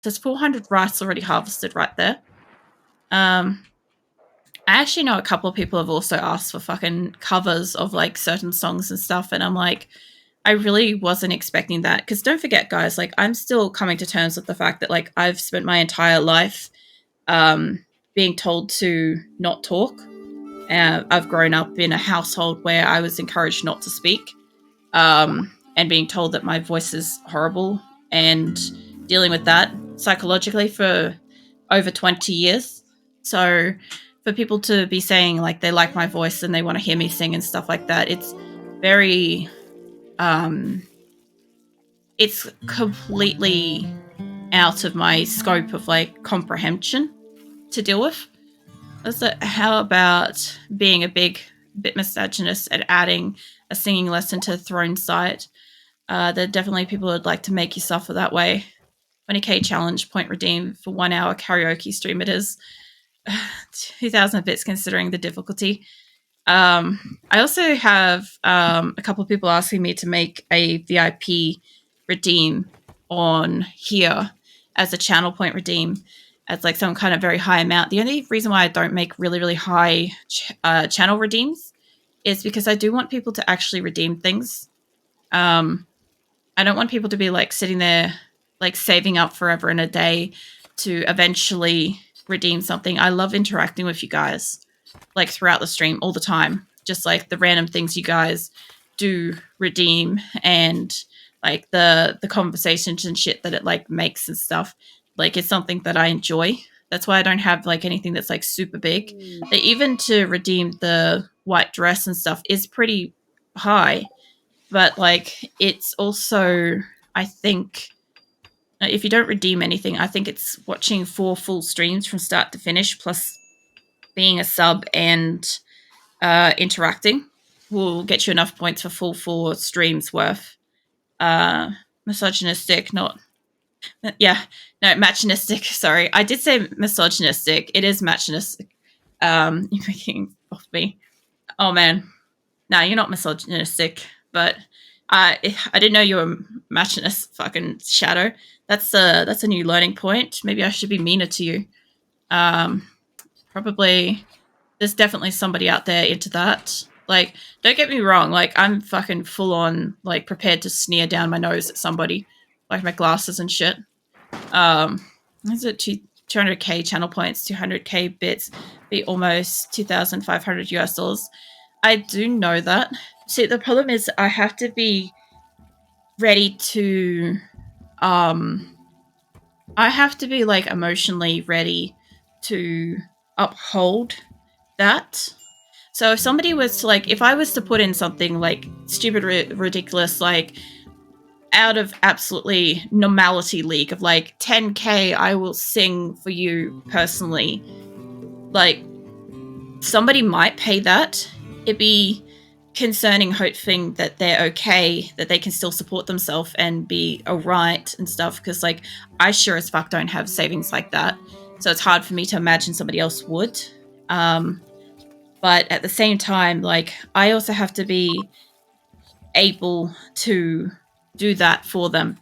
There's 400 rice already harvested right there. I actually know a couple of people have also asked for fucking covers of like certain songs and stuff, and I'm like, I really wasn't expecting that, because don't forget, guys, like I'm still coming to terms with the fact that like I've spent my entire life being told to not talk. I've grown up in a household where I was encouraged not to speak, and being told that my voice is horrible, and dealing with that psychologically for over 20 years. So for people to be saying like they like my voice and they want to hear me sing and stuff like that, it's very it's completely out of my scope of like comprehension to deal with. So how about being a bit misogynist and adding a singing lesson to Throne site? There are definitely people who would like to make you suffer that way. 20k challenge, point redeem for 1 hour karaoke stream. It is 2,000 bits considering the difficulty. I also have a couple of people asking me to make a VIP redeem on here as a channel point redeem as like some kind of very high amount. The only reason why I don't make really, really high channel redeems is because I do want people to actually redeem things. I don't want people to be like sitting there like saving up forever in a day to eventually redeem something. I love interacting with you guys like throughout the stream all the time, just like the random things you guys do redeem, and like the conversations and shit that it like makes and stuff. Like it's something that I enjoy. That's why I don't have like anything that's like super big. But even to redeem the white dress and stuff is pretty high. But like it's also, I think, if you don't redeem anything, I think it's watching 4 full streams from start to finish plus being a sub and interacting will get you enough points for full 4 streams worth. Misogynistic, not... Yeah, no, machinistic, sorry. I did say misogynistic. It is machinistic. You're making off me. Oh, man. No, you're not misogynistic, but I didn't know you were machinist, fucking Shadow. That's a new learning point. Maybe I should be meaner to you. Probably... There's definitely somebody out there into that. Like, don't get me wrong. Like, I'm fucking full on, like, prepared to sneer down my nose at somebody. Like, my glasses and shit. Is it 200k channel points, 200k bits, be almost 2,500 US dollars. I do know that. See, the problem is I have to be ready to... I have to be, like, emotionally ready to uphold that. So if somebody was to like, if I was to put in something like stupid, ridiculous, like out of absolutely normality league of like 10k, I will sing for you personally, like somebody might pay that. It'd be concerning hoping that they're okay, that they can still support themselves and be alright and stuff, because like I sure as fuck don't have savings like that, so it's hard for me to imagine somebody else would. But at the same time, like, I also have to be able to do that for them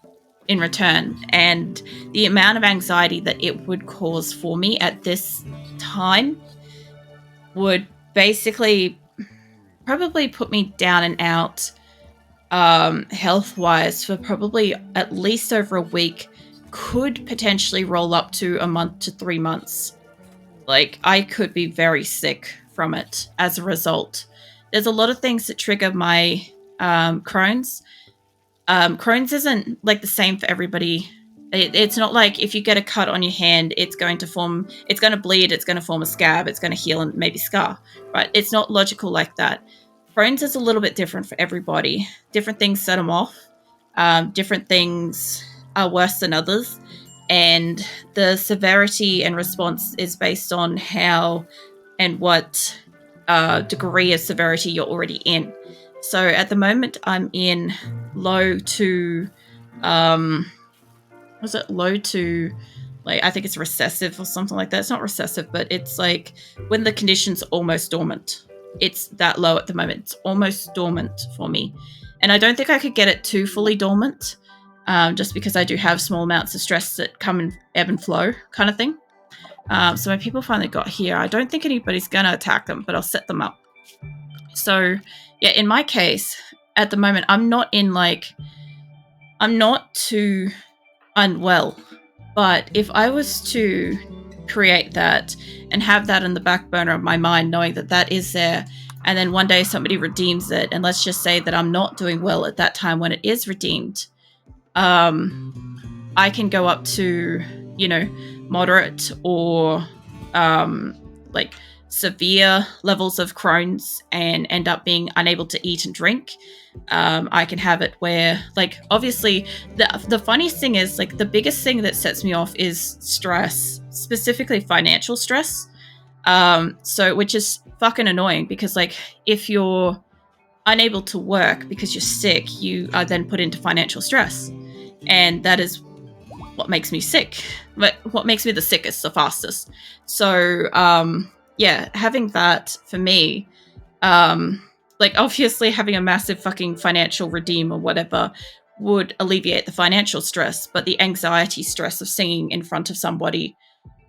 in return. And the amount of anxiety that it would cause for me at this time would basically probably put me down and out health-wise for probably at least over a week, could potentially roll up to a month to 3 months. Like, I could be very sick from it as a result. There's a lot of things that trigger my Crohn's. Crohn's isn't like the same for everybody. It's not like if you get a cut on your hand, it's going to bleed, it's going to form a scab, it's going to heal and maybe scar, right? It's not logical like that. Crohn's is a little bit different for everybody. Different things set them off. Different things are worse than others. And the severity and response is based on how and what degree of severity you're already in. So at the moment, I'm in low to, low to, like, I think it's recessive or something like that. It's not recessive, but it's like when the condition's almost dormant. It's that low at the moment. It's almost dormant for me. And I don't think I could get it too fully dormant. just because I do have small amounts of stress that come in ebb and flow kind of thing. So when people finally got here, I don't think anybody's going to attack them, but I'll set them up. So, yeah, in my case, at the moment, I'm not too unwell. But if I was to create that and have that in the back burner of my mind, knowing that that is there, and then one day somebody redeems it, and let's just say that I'm not doing well at that time when it is redeemed, I can go up to, moderate or like severe levels of Crohn's and end up being unable to eat and drink. I can have it where, like, obviously the funniest thing is, like, the biggest thing that sets me off is stress, specifically financial stress. So which is fucking annoying because, like, if you're unable to work because you're sick, you are then put into financial stress. And that is what makes me sick. But what makes me the sickest, the fastest. So, yeah, having that for me, like, obviously having a massive fucking financial redeem or whatever would alleviate the financial stress, but the anxiety stress of singing in front of somebody,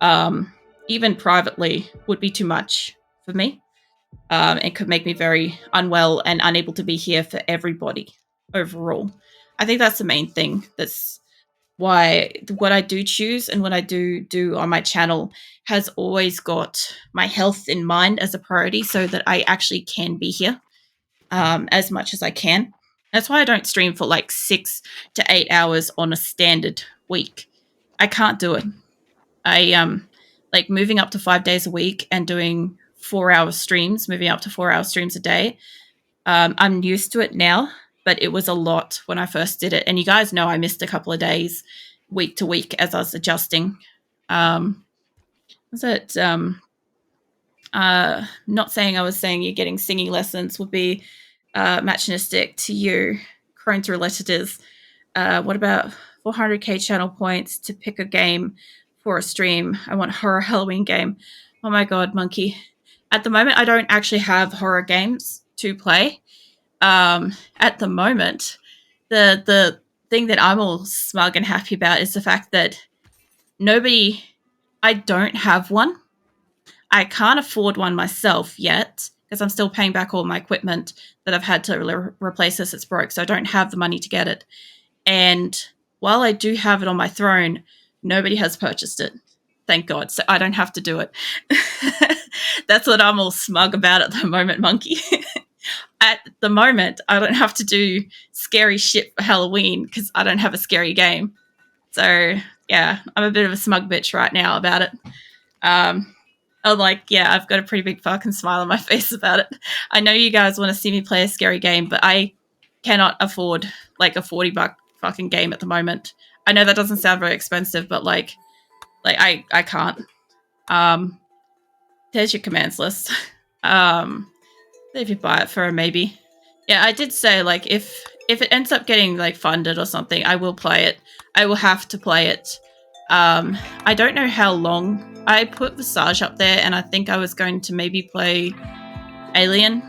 even privately, would be too much for me. It could make me very unwell and unable to be here for everybody overall. I think that's the main thing. That's why what I do choose and what I do on my channel has always got my health in mind as a priority so that I actually can be here as much as I can. That's why I don't stream for like 6 to 8 hours on a standard week. I can't do it. I like moving up to 5 days a week and doing 4-hour streams, moving up to 4-hour streams a day. I'm used to it now, but it was a lot when I first did it. And you guys know I missed a couple of days week to week as I was adjusting. Was it not saying I was saying you're getting singing lessons would be matchinistic to you. Crohn's related is what about 400k channel points to pick a game for a stream? I want horror Halloween game. Oh my god, monkey. At the moment, I don't actually have horror games to play. At the moment, the thing that I'm all smug and happy about is the fact that I don't have one. I can't afford one myself yet because I'm still paying back all my equipment that I've had to replace as it's broke, so I don't have the money to get it. And while I do have it on my throne, nobody has purchased it. Thank God. So I don't have to do it. That's what I'm all smug about at the moment, monkey. At the moment, I don't have to do scary shit for Halloween because I don't have a scary game. So, yeah, I'm a bit of a smug bitch right now about it. I'm like, yeah, I've got a pretty big fucking smile on my face about it. I know you guys want to see me play a scary game, but I cannot afford, like, a $40 fucking game at the moment. I know that doesn't sound very expensive, but, like I can't. There's your commands list. If you buy it for a maybe. Yeah, I did say, like, if it ends up getting, like, funded or something, I will play it. I will have to play it. I don't know how long. I put Visage up there, and I think I was going to maybe play Alien.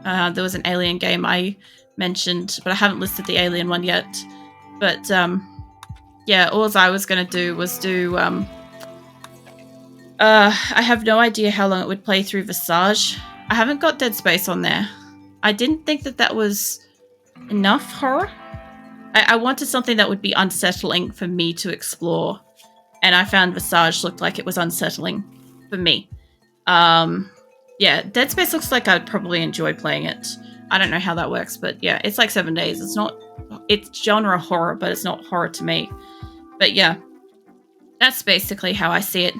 There was an Alien game I mentioned, but I haven't listed the Alien one yet. But, yeah, all I was going to do was do... I have no idea how long it would play through Visage. I haven't got Dead Space on there. I didn't think that was enough horror. I wanted something that would be unsettling for me to explore. And I found Visage looked like it was unsettling for me. Yeah, Dead Space looks like I'd probably enjoy playing it. I don't know how that works, but yeah, it's like 7 days. It's genre horror, but it's not horror to me. But yeah, that's basically how I see it.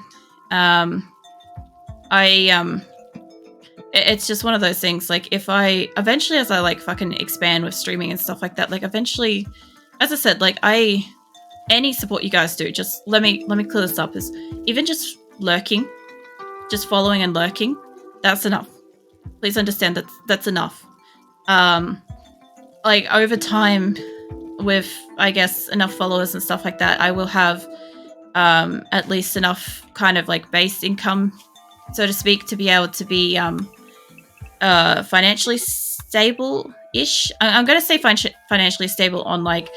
It's just one of those things, like, if I eventually, as I like fucking expand with streaming and stuff like that, like, eventually, as I said, like, any support you guys do, just let me clear this up, is even just lurking, just following and lurking, that's enough. Please understand that's enough. Like, over time, with, I guess, enough followers and stuff like that, I will have at least enough kind of, like, base income, so to speak, to be able to be financially stable-ish. I'm going to say financially stable on, like,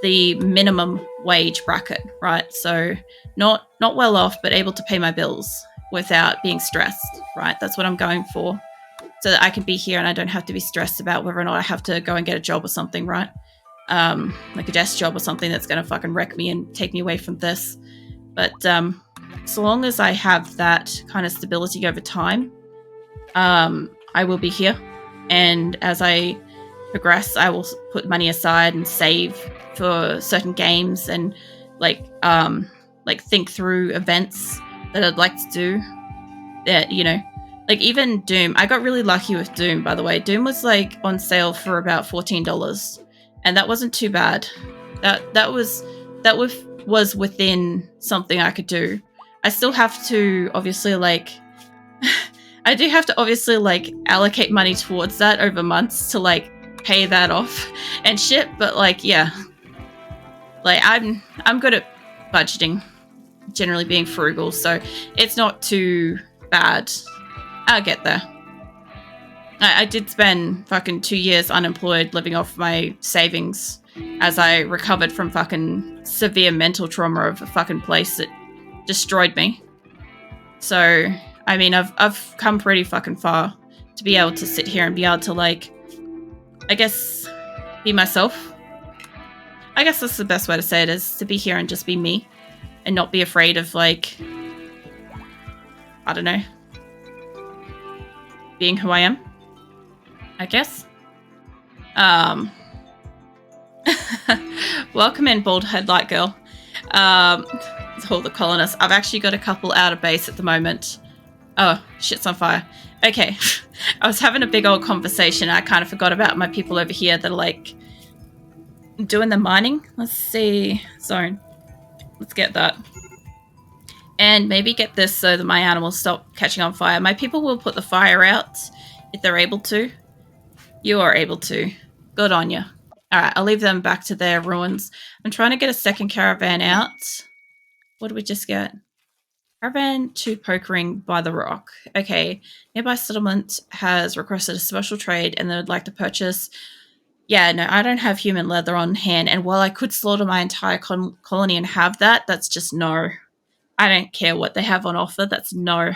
the minimum wage bracket, right? So not well off, but able to pay my bills without being stressed, right? That's what I'm going for, so that I can be here and I don't have to be stressed about whether or not I have to go and get a job or something, right? Like a desk job or something that's going to fucking wreck me and take me away from this. But so long as I have that kind of stability over time, I will be here. And as I progress, I will put money aside and save for certain games and like think through events that I'd like to do. That, you know, like even Doom. I got really lucky with Doom, by the way. Doom was like on sale for about $14, and that wasn't too bad. That was within something I could do. I still have to obviously like I do have to obviously like allocate money towards that over months to like pay that off and shit, but like yeah. Like I'm good at budgeting, generally being frugal, so it's not too bad. I'll get there. I did spend fucking 2 years unemployed living off my savings as I recovered from fucking severe mental trauma of a fucking place that destroyed me. So, I mean, I've come pretty fucking far to be able to sit here and be able to, like, I guess, be myself. I guess that's the best way to say it, is to be here and just be me and not be afraid of, like, I don't know, being who I am, I guess. Welcome in, bald headlight girl. All the colonists. I've actually got a couple out of base at the moment. Oh, shit's on fire. Okay. I was having a big old conversation. I kind of forgot about my people over here that are like doing the mining. Let's see. Zone. Let's get that. And maybe get this so that my animals stop catching on fire. My people will put the fire out if they're able to. You are able to. Good on you. Alright, I'll leave them back to their ruins. I'm trying to get a second caravan out. What did we just get? Caravan to Pokering by the Rock. Okay. Nearby settlement has requested a special trade and they would like to purchase... Yeah, no, I don't have human leather on hand. And while I could slaughter my entire colony and have that, that's just no. I don't care what they have on offer. That's no.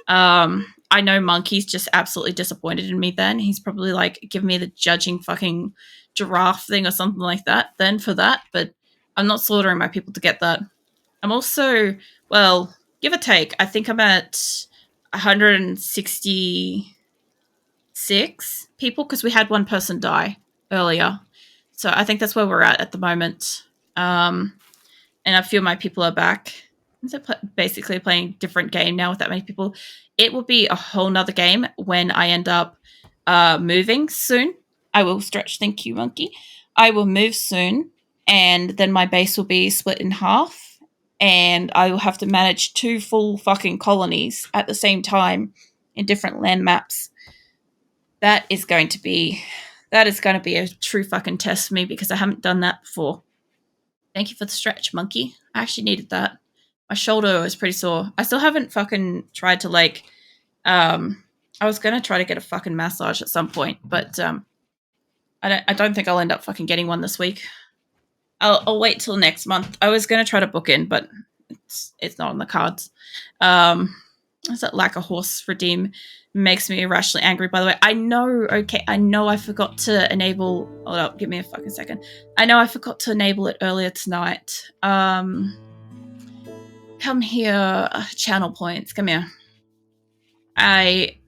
I know Monkey's just absolutely disappointed in me then. He's probably like giving me the judging fucking giraffe thing or something like that then for that. But I'm not slaughtering my people to get that. I'm also, well, give or take, I think I'm at 166 people because we had one person die earlier. So I think that's where we're at the moment. And a few of my people are back. So basically playing a different game now with that many people. It will be a whole nother game when I end up moving soon. I will stretch. Thank you, Monkey. I will move soon. And then my base will be split in half. And I will have to manage 2 full fucking colonies at the same time in different land maps. That is going to be a true fucking test for me because I haven't done that before. Thank you for the stretch, Monkey. I actually needed that. My shoulder was pretty sore. I still haven't fucking tried to like, I was going to try to get a fucking massage at some point, but I don't think I'll end up fucking getting one this week. I'll wait till next month. I was going to try to book in, but it's not on the cards. Is that lack of horse redeem makes me irrationally angry, by the way. I know I forgot to enable... Hold up, give me a fucking second. I know I forgot to enable it earlier tonight. Come here, channel points, come here. I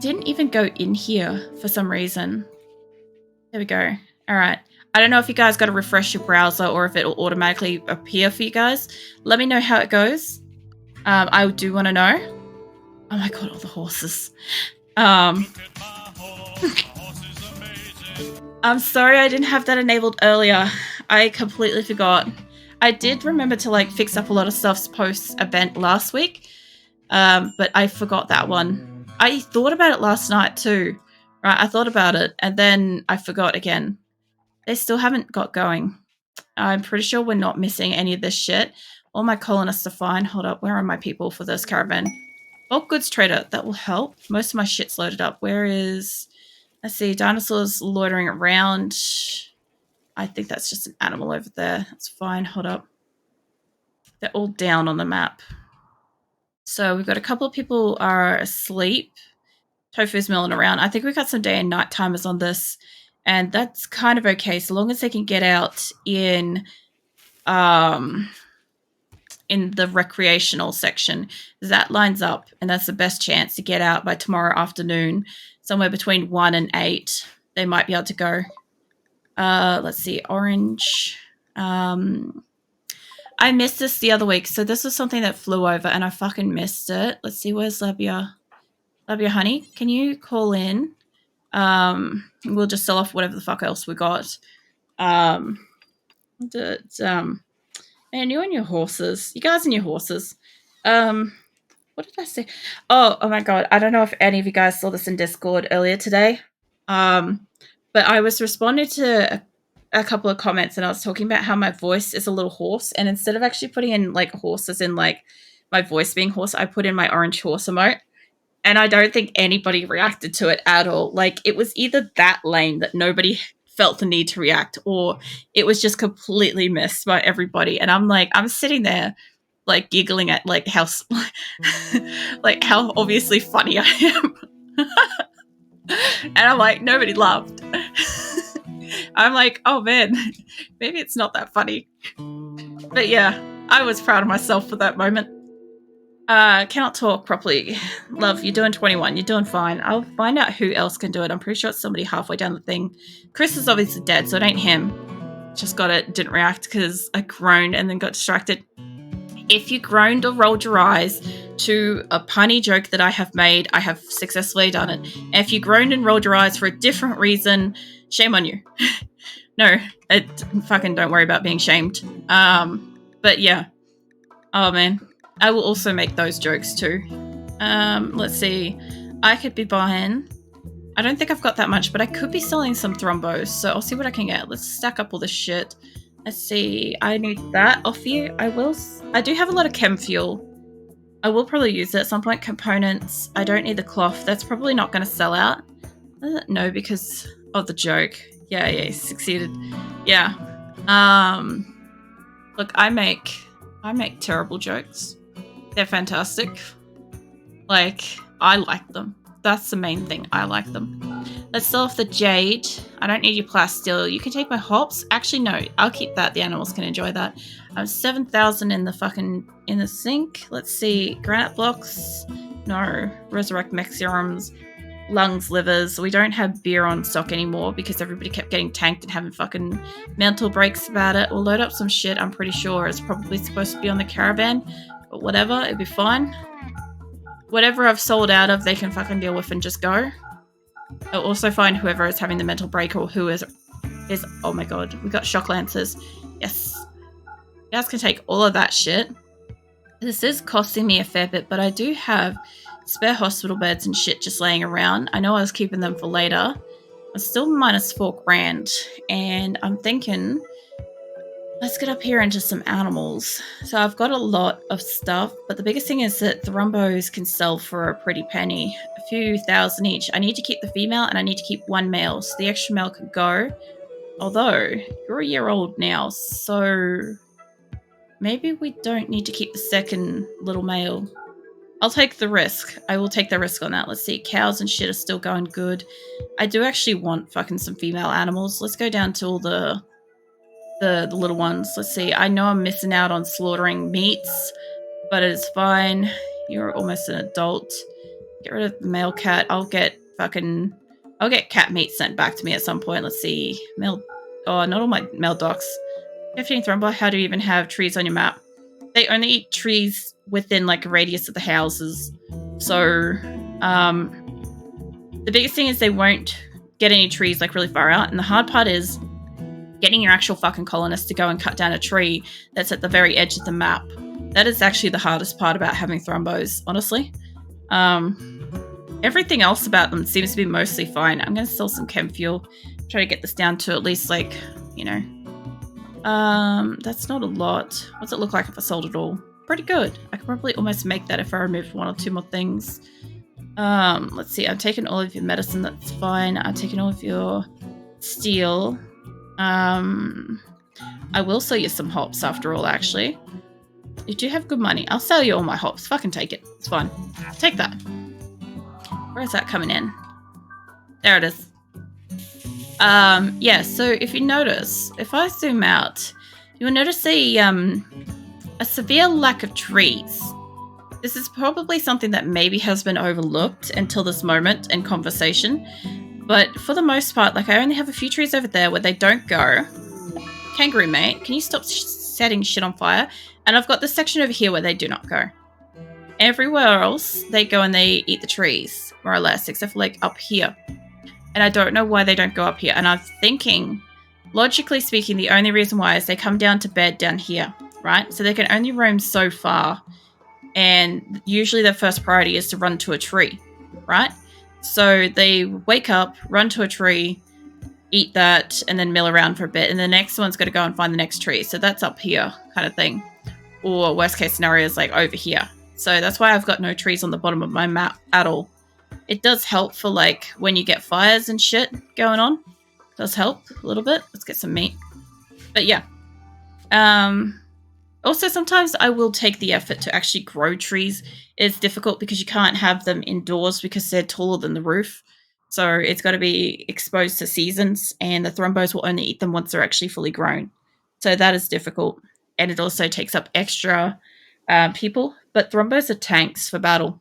didn't even go in here for some reason. There we go. All right. I don't know if you guys got to refresh your browser or if it'll automatically appear for you guys. Let me know how it goes. I do want to know. Oh my god, all the horses. I'm sorry I didn't have that enabled earlier. I completely forgot. I did remember to like fix up a lot of stuff post-event last week, but I forgot that one. I thought about it last night too. Right, I thought about it and then I forgot again. They still haven't got going. I'm pretty sure we're not missing any of this shit. All my colonists are fine. Hold up, where are my people for this caravan? Bulk goods trader, that will help. Most of my shit's loaded up. Where is... Let's see, dinosaurs loitering around. I think that's just an animal over there. That's fine. Hold up. They're all down on the map. So we've got a couple of people are asleep. Tofu's milling around. I think we've got some day and night timers on this, and that's kind of okay so long as they can get out in the recreational section. That lines up, and that's the best chance to get out by tomorrow afternoon, somewhere between 1 and 8. They might be able to go. Let's see, orange. I missed this the other week, so this was something that flew over, and I fucking missed it. Let's see, where's Labia? Labia, honey, can you call in? We'll just sell off whatever the fuck else we got. Man, you and your horses. You guys and your horses. What did I say? Oh my god. I don't know if any of you guys saw this in Discord earlier today. But I was responding to a couple of comments, and I was talking about how my voice is a little hoarse, and instead of actually putting in like horses in like my voice being hoarse, I put in my orange horse emote. And I don't think anybody reacted to it at all. Like, it was either that lame that nobody felt the need to react, or it was just completely missed by everybody. And I'm like, I'm sitting there, like, giggling at, like, how obviously funny I am. And I'm like, nobody laughed. I'm like, oh, man, maybe it's not that funny. But, yeah, I was proud of myself for that moment. Cannot talk properly. Love, you're doing 21. You're doing fine. I'll find out who else can do it. I'm pretty sure it's somebody halfway down the thing. Chris is obviously dead, so it ain't him. Just got it. Didn't react because I groaned and then got distracted. If you groaned or rolled your eyes to a punny joke that I have made, I have successfully done it. And if you groaned and rolled your eyes for a different reason, shame on you. No, fucking don't worry about being shamed. But yeah. Oh, man. I will also make those jokes too. Let's see. I could be buying... I don't think I've got that much, but I could be selling some thrombos, so I'll see what I can get. Let's stack up all this shit. Let's see. I need that off you. I do have a lot of chem fuel. I will probably use it at some point. Components. I don't need the cloth. That's probably not going to sell out. No, because of the joke. Yeah, succeeded. Yeah. Look, I make terrible jokes. They're fantastic. Like, I like them. That's the main thing. I like them. Let's sell off the jade. I don't need your plasteel. You can take my hops. Actually, no. I'll keep that. The animals can enjoy that. 7,000 in the sink. Let's see. Granite blocks. No. Resurrect mech serums. Lungs, livers. We don't have beer on stock anymore because everybody kept getting tanked and having fucking mental breaks about it. We'll load up some shit. I'm pretty sure it's probably supposed to be on the caravan. But whatever, it'll be fine. Whatever I've sold out of, they can fucking deal with and just go. I'll also find whoever is having the mental break or who is oh my god, we got shock lancers. Yes. You guys can take all of that shit. This is costing me a fair bit, but I do have spare hospital beds and shit just laying around. I know I was keeping them for later. I'm still minus 4 grand, and I'm thinking... Let's get up here into some animals. So I've got a lot of stuff, but the biggest thing is that the Thrombos can sell for a pretty penny. A few thousand each. I need to keep the female and I need to keep 1 male, so the extra male can go. Although, you're a year old now, so maybe we don't need to keep the second little male. I'll take the risk. I will take the risk on that. Let's see, cows and shit are still going good. I do actually want fucking some female animals. Let's go down to all the little ones. Let's see. I know I'm missing out on slaughtering meats, but it's fine. You're almost an adult. Get rid of the male cat. I'll get cat meat sent back to me at some point. Let's see. Not all my male ducks. 15 Thromba. How do you even have trees on your map? They only eat trees within like a radius of the houses. So, the biggest thing is they won't get any trees like really far out. And the hard part is getting your actual fucking colonist to go and cut down a tree that's at the very edge of the map. That is actually the hardest part about having thrombos, honestly. Everything else about them seems to be mostly fine. I'm going to sell some chem fuel. Try to get this down to at least like, that's not a lot. What's it look like if I sold it all? Pretty good. I could probably almost make that if I removed 1 or 2 more things. Let's see. I'm taking all of your medicine. That's fine. I'm taking all of your steel. I will sell you some hops after all, actually. You do have good money. I'll sell you all my hops. Fucking take it. It's fine. Take that. Where is that coming in? There it is. Yeah, so if you notice, if I zoom out, you'll notice a severe lack of trees. This is probably something that maybe has been overlooked until this moment in conversation. But for the most part, like, I only have a few trees over there where they don't go. Kangaroo mate, can you stop setting shit on fire? And I've got this section over here where they do not go. Everywhere else, they go and they eat the trees, more or less, except for, like, up here. And I don't know why they don't go up here. And I'm thinking, logically speaking, the only reason why is they come down to bed down here, right? So they can only roam so far. And usually their first priority is to run to a tree, right? So they wake up, run to a tree, eat that, and then mill around for a bit. And the next one's got to go and find the next tree. So that's up here kind of thing. Or worst case scenario is like over here. So that's why I've got no trees on the bottom of my map at all. It does help for, like, when you get fires and shit going on. It does help a little bit. Let's get some meat. But yeah. Also, sometimes I will take the effort to actually grow trees. It's difficult because you can't have them indoors because they're taller than the roof. So it's got to be exposed to seasons, and the thrombos will only eat them once they're actually fully grown. So that is difficult. And it also takes up extra people. But thrombos are tanks for battle.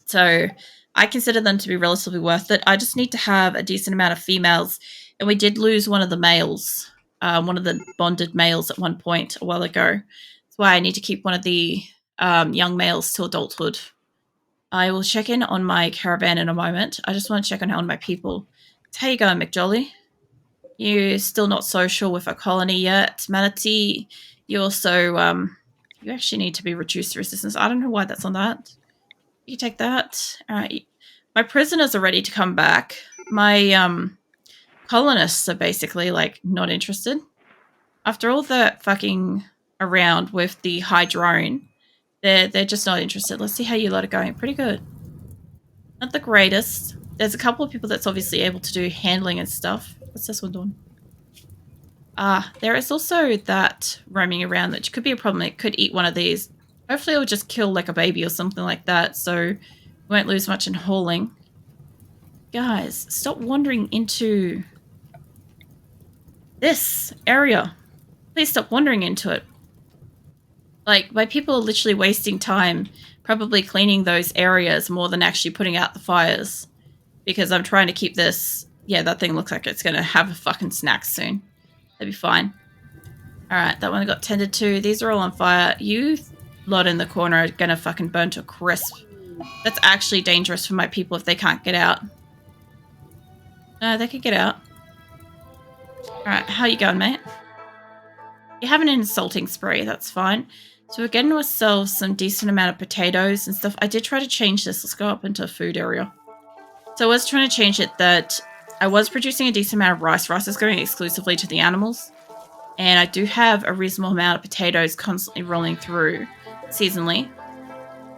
So I consider them to be relatively worth it. I just need to have a decent amount of females. And we did lose one of the males, one of the bonded males at one point a while ago. That's why I need to keep one of the young males to adulthood. I will check in on my caravan in a moment. I just want to check on my people. So how you going, McJolly? You're still not social with a colony yet. Manatee, you also, you actually need to be reduced to resistance. I don't know why that's on that. You take that. All right. My prisoners are ready to come back. My colonists are basically, like, not interested. After all that fucking around with the high drone, they're just not interested. Let's see how you lot are going. Pretty good. Not the greatest. There's a couple of people that's obviously able to do handling and stuff. What's this one doing? There is also that roaming around that could be a problem. It could eat one of these. Hopefully it'll just kill, like, a baby or something like that, so we won't lose much in hauling. Guys, stop wandering into this area. Please stop wandering into it. Like, my people are literally wasting time probably cleaning those areas more than actually putting out the fires. Because I'm trying to keep this... Yeah, that thing looks like it's going to have a fucking snack soon. That'd be fine. Alright, that one got tended to. These are all on fire. You lot in the corner are going to fucking burn to a crisp. That's actually dangerous for my people if they can't get out. No, they can get out. Alright, how you going, mate? You're having an insulting spree, that's fine. So we're getting ourselves some decent amount of potatoes and stuff. I did try to change this. Let's go up into a food area. So I was trying to change it that I was producing a decent amount of rice. Rice is going exclusively to the animals. And I do have a reasonable amount of potatoes constantly rolling through seasonally.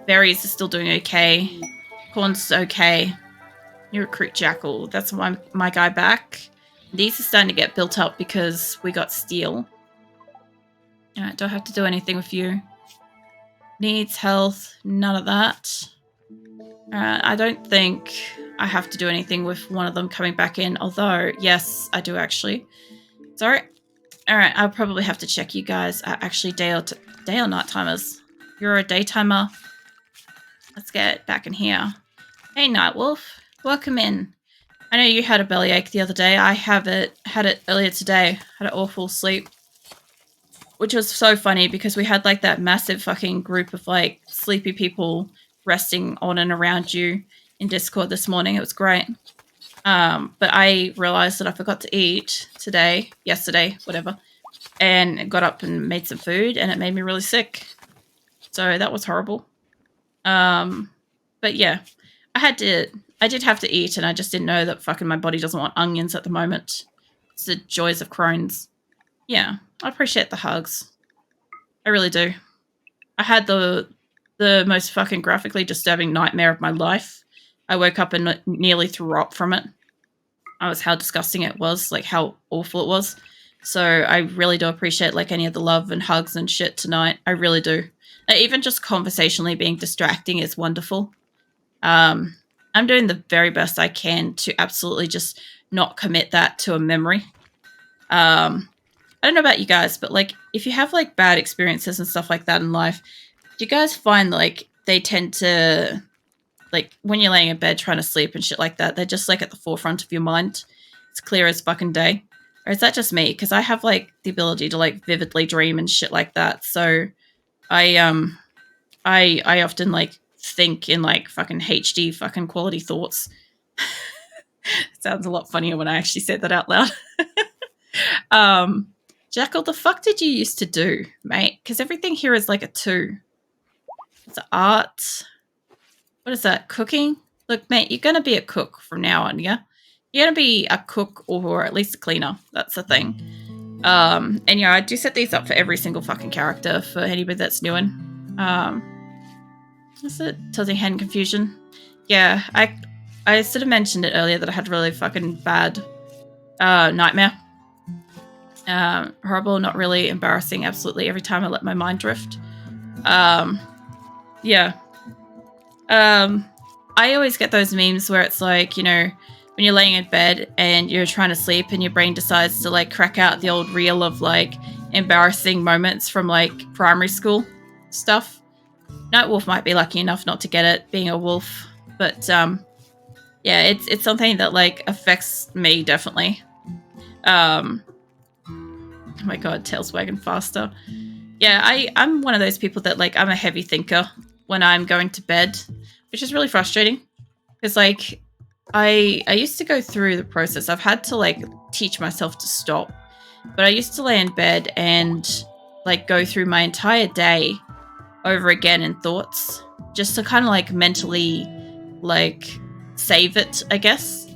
Berries are still doing okay. Corn's okay. You recruit Jackal. That's my guy back. These are starting to get built up because we got steel. Alright, don't have to do anything with you. Needs, health, none of that. I don't think I have to do anything with one of them coming back in. Although, yes, I do actually. Sorry. Alright, I'll probably have to check you guys are actually day or night timers. You're a daytimer. Let's get back in here. Hey, Nightwolf. Welcome in. I know you had a bellyache the other day. I had it earlier today. Had an awful sleep. Which was so funny because we had, like, that massive fucking group of, like, sleepy people resting on and around you in Discord this morning. It was great. But I realized that I forgot to eat yesterday, whatever, and got up and made some food, and it made me really sick. So that was horrible. But yeah, I did have to eat, and I just didn't know that fucking my body doesn't want onions at the moment. It's the joys of Crohn's. Yeah, I appreciate the hugs. I really do. I had the most fucking graphically disturbing nightmare of my life. I woke up and nearly threw up from it. was how disgusting it was, like how awful it was. So I really do appreciate like any of the love and hugs and shit tonight. I really do. Even just conversationally being distracting is wonderful. I'm doing the very best I can to absolutely just not commit that to a memory. I don't know about you guys, but like if you have like bad experiences and stuff like that in life, do you guys find like they tend to, like when you're laying in bed trying to sleep and shit like that, they're just like at the forefront of your mind? It's clear as fucking day. Or is that just me? Because I have like the ability to like vividly dream and shit like that. So I often like think in like fucking HD fucking quality thoughts. It sounds a lot funnier when I actually said that out loud. Jackal, the fuck did you used to do, mate? Because everything here is like a 2. It's art. What is that? Cooking? Look, mate, you're going to be a cook from now on, yeah? You're going to be a cook or at least a cleaner. That's the thing. And yeah, I do set these up for every single fucking character for anybody that's new in. What's it? Tilting hand confusion. Yeah, I sort of mentioned it earlier that I had really fucking bad nightmare. Horrible, not really, embarrassing, absolutely every time I let my mind drift. Yeah. I always get those memes where it's like, you know, when you're laying in bed and you're trying to sleep and your brain decides to like crack out the old reel of like embarrassing moments from like primary school stuff. Nightwolf might be lucky enough not to get it, being a wolf, but yeah, it's something that like affects me definitely. Oh my god, tail's wagging faster. Yeah, I'm one of those people that like I'm a heavy thinker when I'm going to bed, which is really frustrating because like I used to go through the process. I've had to like teach myself to stop, but I used to lay in bed and like go through my entire day over again in thoughts just to kind of like mentally like save it, I guess.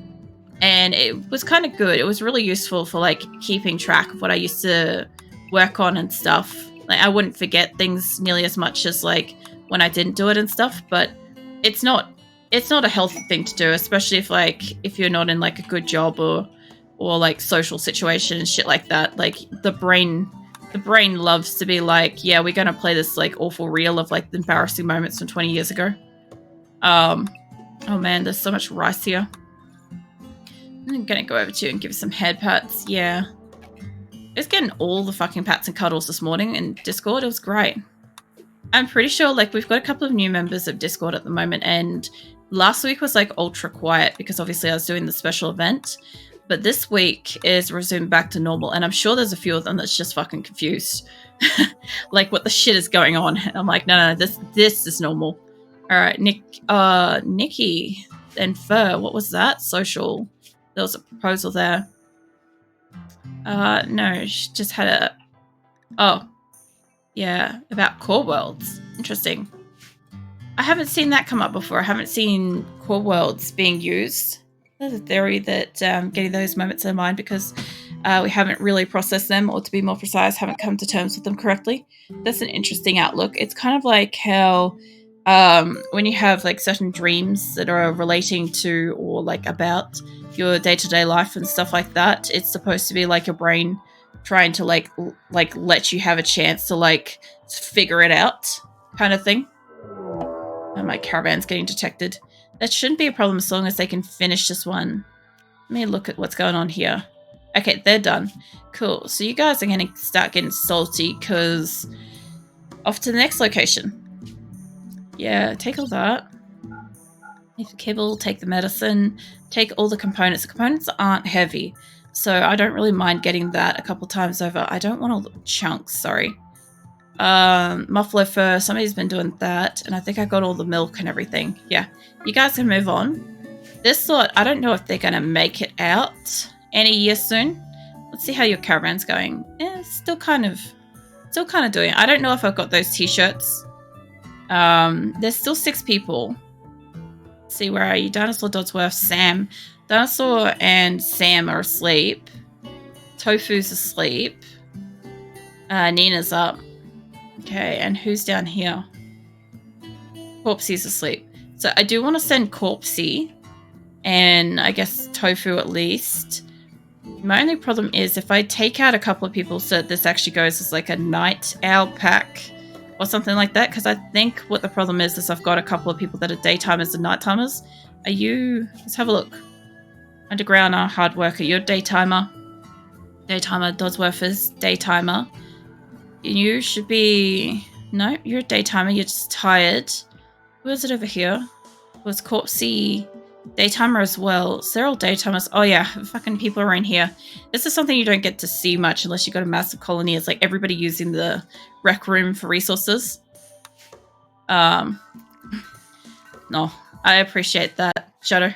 And it was kind of good. It was really useful for like keeping track of what I used to work on and stuff. Like I wouldn't forget things nearly as much as like when I didn't do it and stuff, but it's not a healthy thing to do, especially if you're not in like a good job or like social situation and shit like that. Like the brain loves to be like, yeah, we're going to play this like awful reel of like the embarrassing moments from 20 years ago. Oh man, there's so much rice here. I'm going to go over to you and give you some head pats. Yeah. I was getting all the fucking pats and cuddles this morning in Discord. It was great. I'm pretty sure like we've got a couple of new members of Discord at the moment, and last week was like ultra quiet because obviously I was doing the special event. But this week is resumed back to normal, and I'm sure there's a few of them that's just fucking confused. Like, what the shit is going on? And I'm like, no, this is normal. All right, Nikki and Fur, what was that? Social. There was a proposal there. No, she just had a... Oh, yeah, about core worlds. Interesting. I haven't seen that come up before. I haven't seen core worlds being used. There's a theory that getting those moments in mind because we haven't really processed them, or to be more precise, haven't come to terms with them correctly. That's an interesting outlook. It's kind of like how when you have like certain dreams that are relating to or like about your day-to-day life and stuff like that, it's supposed to be like your brain trying to like let you have a chance to like figure it out kind of thing. Oh, my caravan's getting detected. That shouldn't be a problem as long as they can finish this one. Let me look at what's going on here. Okay, they're done. Cool. So you guys are going to start getting salty because off to the next location. Yeah, take all that. Take the kibble, take the medicine, take all the components. The components aren't heavy, so I don't really mind getting that a couple times over. I don't want all the chunks, sorry. Muffler fur, somebody's been doing that, and I think I got all the milk and everything. Yeah, you guys can move on. This lot, I don't know if they're going to make it out any year soon. Let's see how your caravan's going. Yeah, still kind of doing it. I don't know if I've got those t-shirts. There's still 6 people. Let's see, where are you? Dinosaur, Dodsworth, Sam. Dinosaur and Sam are asleep. Tofu's asleep. Nina's up. Okay, and who's down here? Corpsey's asleep. So I do want to send Corpsey and I guess tofu at least. My only problem is if I take out a couple of people so that this actually goes as like a night owl pack or something like that, because I think what the problem is I've got a couple of people that are daytimers and nighttimers. Are you... Let's have a look. Undergrounder, hard worker, you're daytimer. Daytimer, Dodsworthers, daytimer. You should be... No, you're a daytimer, you're just tired. Who is it over here? It was Corpsey... Daytimer as well. So they're all daytimers. Oh yeah, fucking people are in here. This is something you don't get to see much unless you've got a massive colony. It's like everybody using the rec room for resources. No, I appreciate that, Shadow.